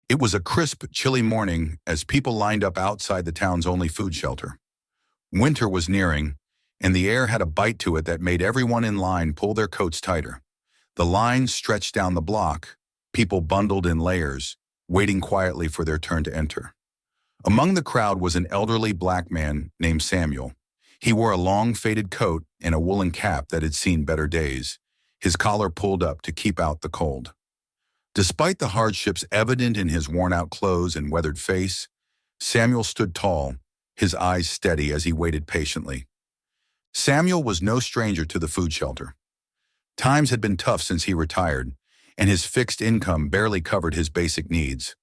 It was a crisp, chilly morning as people lined up outside the town's only food shelter. Winter was nearing, and the air had a bite to it that made everyone in line pull their coats tighter. The line stretched down the block, people bundled in layers, waiting quietly for their turn to enter. Among the crowd was an elderly black man named Samuel. He wore a long, faded coat and a woolen cap that had seen better days, his collar pulled up to keep out the cold. Despite the hardships evident in his worn-out clothes and weathered face, Samuel stood tall, his eyes steady as he waited patiently. Samuel was no stranger to the food shelter. Times had been tough since he retired, and his fixed income barely covered his basic needs.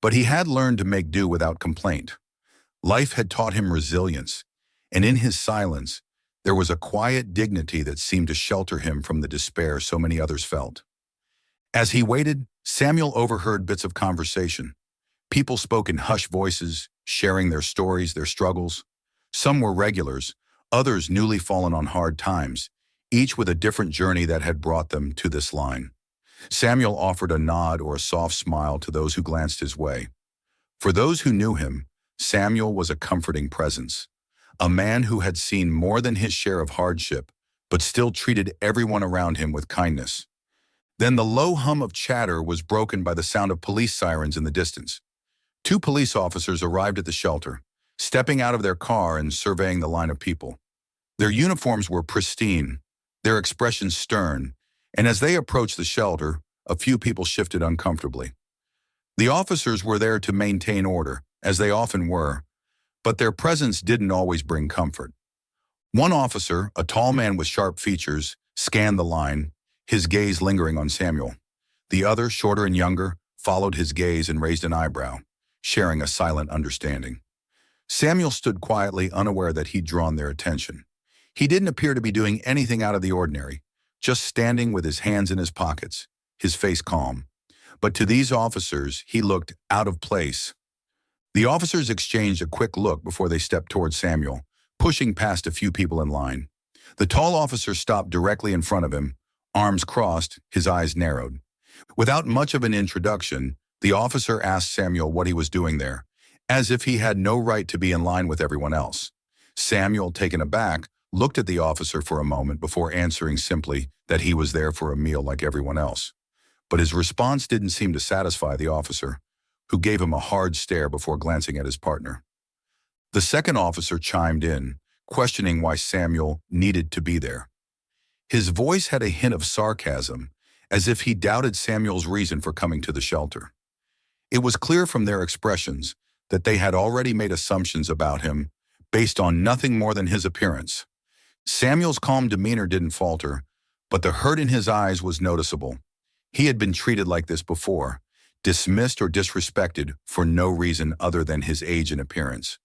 But he had learned to make do without complaint. Life had taught him resilience, and in his silence, there was a quiet dignity that seemed to shelter him from the despair so many others felt. As he waited, Samuel overheard bits of conversation. People spoke in hushed voices, sharing their stories, their struggles. Some were regulars, others newly fallen on hard times, each with a different journey that had brought them to this line. Samuel offered a nod or a soft smile to those who glanced his way. For those who knew him, Samuel was a comforting presence, a man who had seen more than his share of hardship, but still treated everyone around him with kindness. Then the low hum of chatter was broken by the sound of police sirens in the distance. Two police officers arrived at the shelter, stepping out of their car and surveying the line of people. Their uniforms were pristine, their expressions stern, and as they approached the shelter, a few people shifted uncomfortably. The officers were there to maintain order, as they often were, but their presence didn't always bring comfort. One officer, a tall man with sharp features, scanned the line, his gaze lingering on Samuel. The other, shorter and younger, followed his gaze and raised an eyebrow, sharing a silent understanding. Samuel stood quietly, unaware that he'd drawn their attention. He didn't appear to be doing anything out of the ordinary, just standing with his hands in his pockets, his face calm. But to these officers, he looked out of place. The officers exchanged a quick look before they stepped towards Samuel, pushing past a few people in line. The tall officer stopped directly in front of him, arms crossed, his eyes narrowed. Without much of an introduction, the officer asked Samuel what he was doing there, as if he had no right to be in line with everyone else. Samuel, taken aback, looked at the officer for a moment before answering simply that he was there for a meal like everyone else. But his response didn't seem to satisfy the officer, who gave him a hard stare before glancing at his partner. The second officer chimed in, questioning why Samuel needed to be there. His voice had a hint of sarcasm, as if he doubted Samuel's reason for coming to the shelter. It was clear from their expressions that they had already made assumptions about him based on nothing more than his appearance. Samuel's calm demeanor didn't falter, but the hurt in his eyes was noticeable. He had been treated like this before, dismissed or disrespected for no reason other than his age and appearance.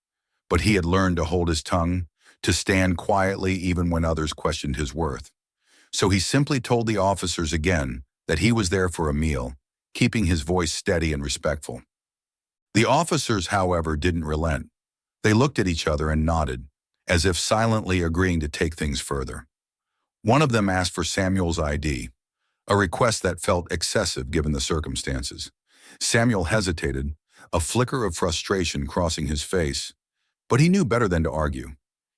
But he had learned to hold his tongue, to stand quietly even when others questioned his worth. So he simply told the officers again that he was there for a meal, keeping his voice steady and respectful. The officers, however, didn't relent. They looked at each other and nodded, as if silently agreeing to take things further. One of them asked for Samuel's ID, a request that felt excessive given the circumstances. Samuel hesitated, a flicker of frustration crossing his face, but he knew better than to argue.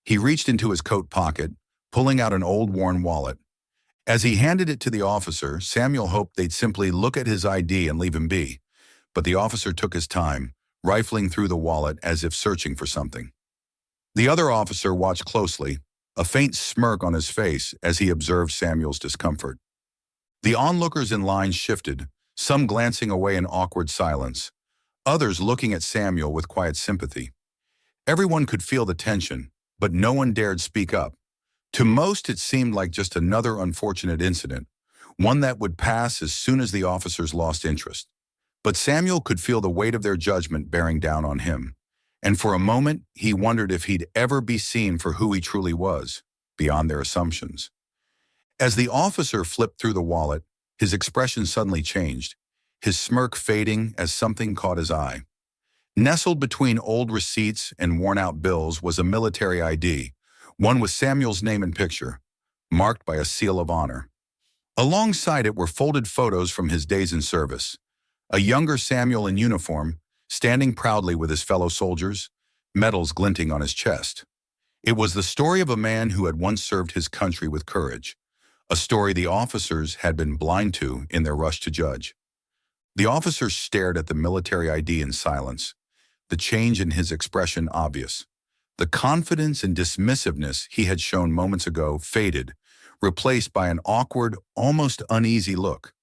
He reached into his coat pocket, pulling out an old worn wallet. As he handed it to the officer, Samuel hoped they'd simply look at his ID and leave him be, but the officer took his time, rifling through the wallet as if searching for something. The other officer watched closely, a faint smirk on his face as he observed Samuel's discomfort. The onlookers in line shifted, some glancing away in awkward silence, others looking at Samuel with quiet sympathy. Everyone could feel the tension, but no one dared speak up. To most, it seemed like just another unfortunate incident, one that would pass as soon as the officers lost interest. But Samuel could feel the weight of their judgment bearing down on him, and for a moment he wondered if he'd ever be seen for who he truly was, beyond their assumptions. As the officer flipped through the wallet, his expression suddenly changed, his smirk fading as something caught his eye. Nestled between old receipts and worn-out bills was a military ID, one with Samuel's name and picture, marked by a seal of honor. Alongside it were folded photos from his days in service, A younger Samuel in uniform, standing proudly with his fellow soldiers, medals glinting on his chest. It was the story of a man who had once served his country with courage, a story the officers had been blind to in their rush to judge. The officers stared at the military ID in silence, the change in his expression obvious. The confidence and dismissiveness he had shown moments ago faded, replaced by an awkward, almost uneasy look.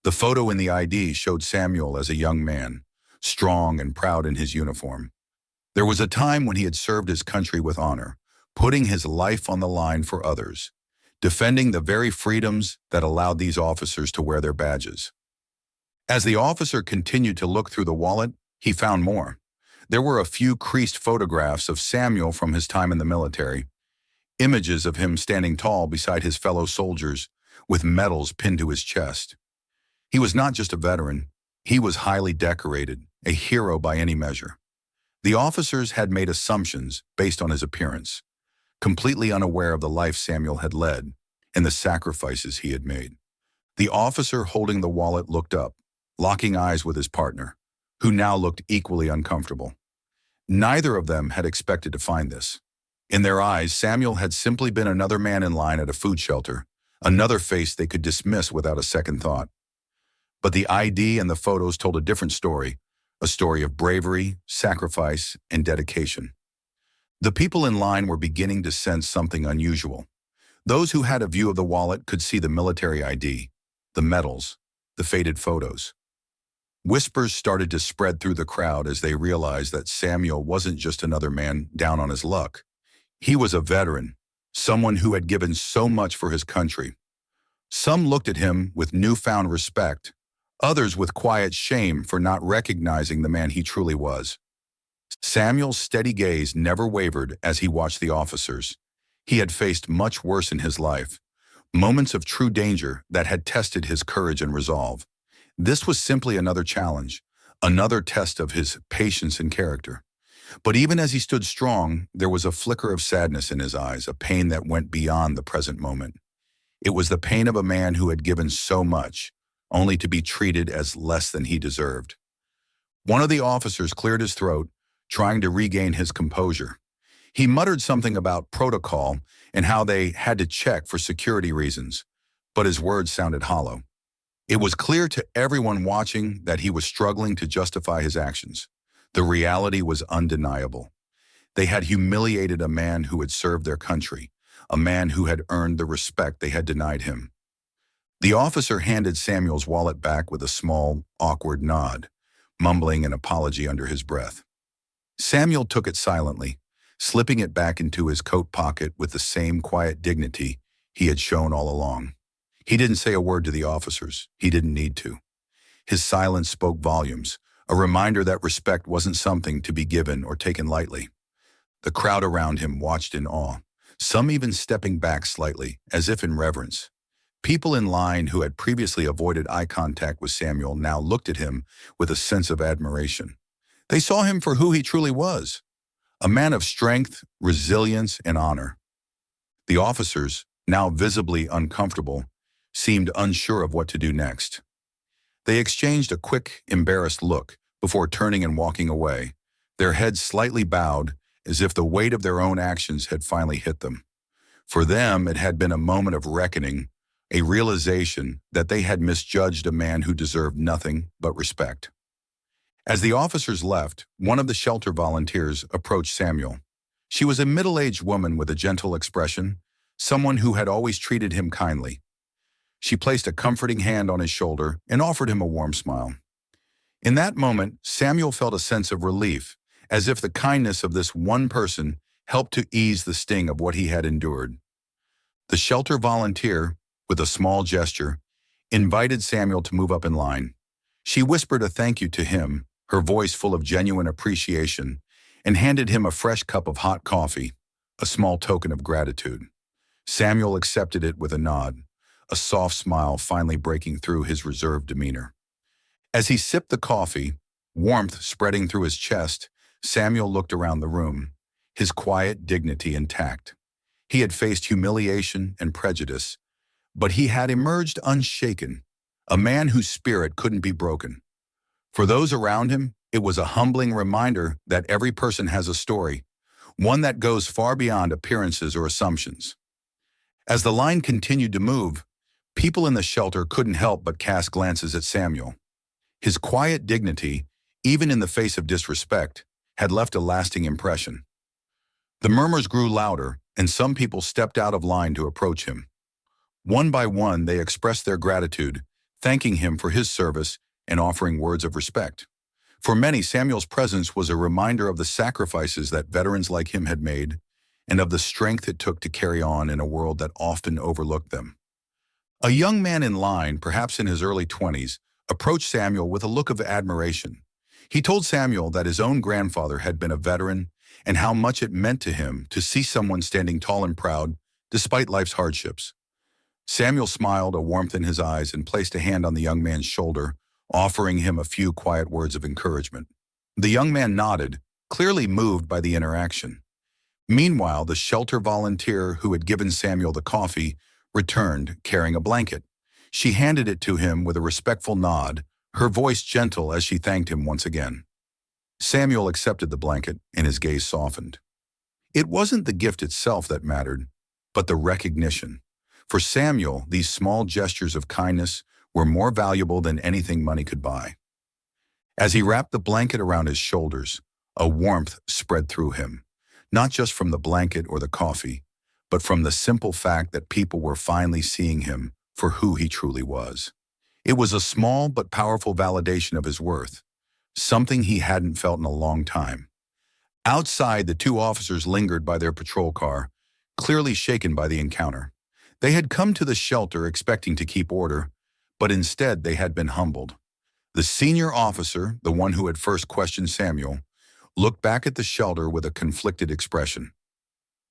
The photo in the ID showed Samuel as a young man, strong and proud in his uniform. There was a time when he had served his country with honor, putting his life on the line for others, defending the very freedoms that allowed these officers to wear their badges. As the officer continued to look through the wallet, he found more. There were a few creased photographs of Samuel from his time in the military, images of him standing tall beside his fellow soldiers with medals pinned to his chest. He was not just a veteran, he was highly decorated, a hero by any measure. The officers had made assumptions based on his appearance, completely unaware of the life Samuel had led and the sacrifices he had made. The officer holding the wallet looked up, locking eyes with his partner, who now looked equally uncomfortable. Neither of them had expected to find this. In their eyes, Samuel had simply been another man in line at a food shelter, another face they could dismiss without a second thought. But the ID and the photos told a different story, a story of bravery, sacrifice, and dedication. The people in line were beginning to sense something unusual. Those who had a view of the wallet could see the military ID, the medals, the faded photos. Whispers started to spread through the crowd as they realized that Samuel wasn't just another man down on his luck. He was a veteran, someone who had given so much for his country. Some looked at him with newfound respect, others with quiet shame for not recognizing the man he truly was. Samuel's steady gaze never wavered as he watched the officers. He had faced much worse in his life, moments of true danger that had tested his courage and resolve. This was simply another challenge, another test of his patience and character. But even as he stood strong, there was a flicker of sadness in his eyes, a pain that went beyond the present moment. It was the pain of a man who had given so much, only to be treated as less than he deserved. One of the officers cleared his throat, trying to regain his composure. He muttered something about protocol and how they had to check for security reasons, but his words sounded hollow. It was clear to everyone watching that he was struggling to justify his actions. The reality was undeniable. They had humiliated a man who had served their country, a man who had earned the respect they had denied him. The officer handed Samuel's wallet back with a small, awkward nod, mumbling an apology under his breath. Samuel took it silently, slipping it back into his coat pocket with the same quiet dignity he had shown all along. He didn't say a word to the officers. He didn't need to. His silence spoke volumes, a reminder that respect wasn't something to be given or taken lightly. The crowd around him watched in awe, some even stepping back slightly, as if in reverence. People in line who had previously avoided eye contact with Samuel now looked at him with a sense of admiration. They saw him for who he truly was, a man of strength, resilience, and honor. The officers, now visibly uncomfortable, seemed unsure of what to do next. They exchanged a quick, embarrassed look before turning and walking away, their heads slightly bowed as if the weight of their own actions had finally hit them. For them, it had been a moment of reckoning, a realization that they had misjudged a man who deserved nothing but respect. As the officers left, one of the shelter volunteers approached Samuel. She was a middle-aged woman with a gentle expression, someone who had always treated him kindly. She placed a comforting hand on his shoulder and offered him a warm smile. In that moment, Samuel felt a sense of relief, as if the kindness of this one person helped to ease the sting of what he had endured. The shelter volunteer, with a small gesture, invited Samuel to move up in line. She whispered a thank you to him, her voice full of genuine appreciation, and handed him a fresh cup of hot coffee, a small token of gratitude. Samuel accepted it with a nod, a soft smile finally breaking through his reserved demeanor. As he sipped the coffee, warmth spreading through his chest, Samuel looked around the room, his quiet dignity intact. He had faced humiliation and prejudice, but he had emerged unshaken, a man whose spirit couldn't be broken. For those around him, it was a humbling reminder that every person has a story, one that goes far beyond appearances or assumptions. As the line continued to move, people in the shelter couldn't help but cast glances at Samuel. His quiet dignity, even in the face of disrespect, had left a lasting impression. The murmurs grew louder, and some people stepped out of line to approach him. One by one, they expressed their gratitude, thanking him for his service and offering words of respect. For many, Samuel's presence was a reminder of the sacrifices that veterans like him had made and of the strength it took to carry on in a world that often overlooked them. A young man in line, perhaps in his early 20s, approached Samuel with a look of admiration. He told Samuel that his own grandfather had been a veteran and how much it meant to him to see someone standing tall and proud despite life's hardships. Samuel smiled, a warmth in his eyes, and placed a hand on the young man's shoulder, offering him a few quiet words of encouragement. The young man nodded, clearly moved by the interaction. Meanwhile, the shelter volunteer who had given Samuel the coffee returned, carrying a blanket. She handed it to him with a respectful nod, her voice gentle as she thanked him once again. Samuel accepted the blanket, and his gaze softened. It wasn't the gift itself that mattered, but the recognition. For Samuel, these small gestures of kindness were more valuable than anything money could buy. As he wrapped the blanket around his shoulders, a warmth spread through him, not just from the blanket or the coffee, but from the simple fact that people were finally seeing him for who he truly was. It was a small but powerful validation of his worth, something he hadn't felt in a long time. Outside, the two officers lingered by their patrol car, clearly shaken by the encounter. They had come to the shelter expecting to keep order, but instead they had been humbled. The senior officer, the one who had first questioned Samuel, looked back at the shelter with a conflicted expression.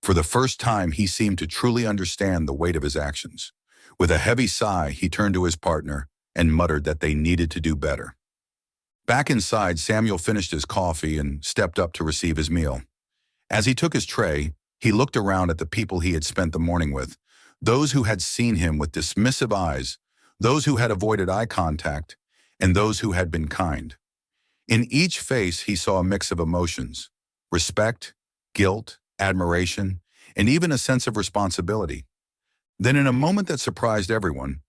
For the first time, he seemed to truly understand the weight of his actions. With a heavy sigh, he turned to his partner and muttered that they needed to do better. Back inside, Samuel finished his coffee and stepped up to receive his meal. As he took his tray, he looked around at the people he had spent the morning with, those who had seen him with dismissive eyes, those who had avoided eye contact, and those who had been kind. In each face, he saw a mix of emotions: respect, guilt, admiration, and even a sense of responsibility. Then, in a moment that surprised everyone,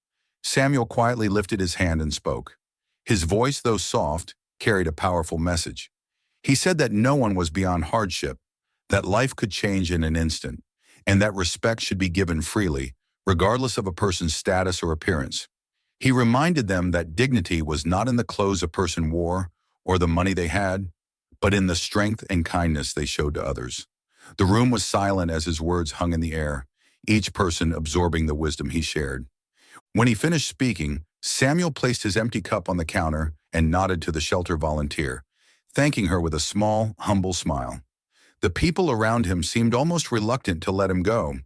Samuel quietly lifted his hand and spoke. His voice, though soft, carried a powerful message. He said that no one was beyond hardship, that life could change in an instant, and that respect should be given freely, regardless of a person's status or appearance. He reminded them that dignity was not in the clothes a person wore or the money they had, but in the strength and kindness they showed to others. The room was silent as his words hung in the air, each person absorbing the wisdom he shared. When he finished speaking, Samuel placed his empty cup on the counter and nodded to the shelter volunteer, thanking her with a small, humble smile. The people around him seemed almost reluctant to let him go,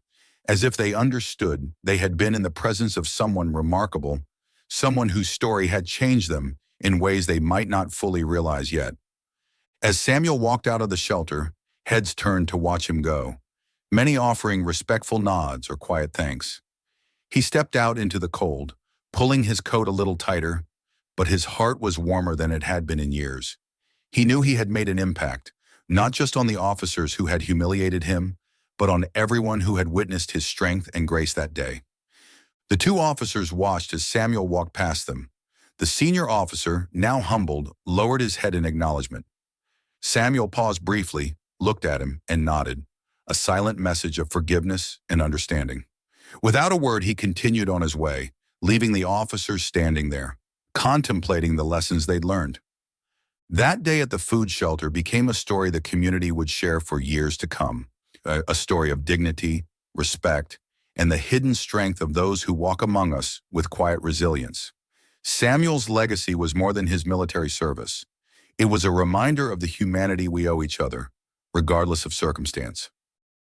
as if they understood they had been in the presence of someone remarkable, someone whose story had changed them in ways they might not fully realize yet. As Samuel walked out of the shelter, heads turned to watch him go, many offering respectful nods or quiet thanks. He stepped out into the cold, pulling his coat a little tighter, but his heart was warmer than it had been in years. He knew he had made an impact, not just on the officers who had humiliated him, but on everyone who had witnessed his strength and grace that day. The two officers watched as Samuel walked past them. The senior officer, now humbled, lowered his head in acknowledgement. Samuel paused briefly, looked at him, and nodded, a silent message of forgiveness and understanding. Without a word, he continued on his way, leaving the officers standing there, contemplating the lessons they'd learned. That day at the food shelter became a story the community would share for years to come, a story of dignity, respect, and the hidden strength of those who walk among us with quiet resilience. Samuel's legacy was more than his military service. It was a reminder of the humanity we owe each other, regardless of circumstance.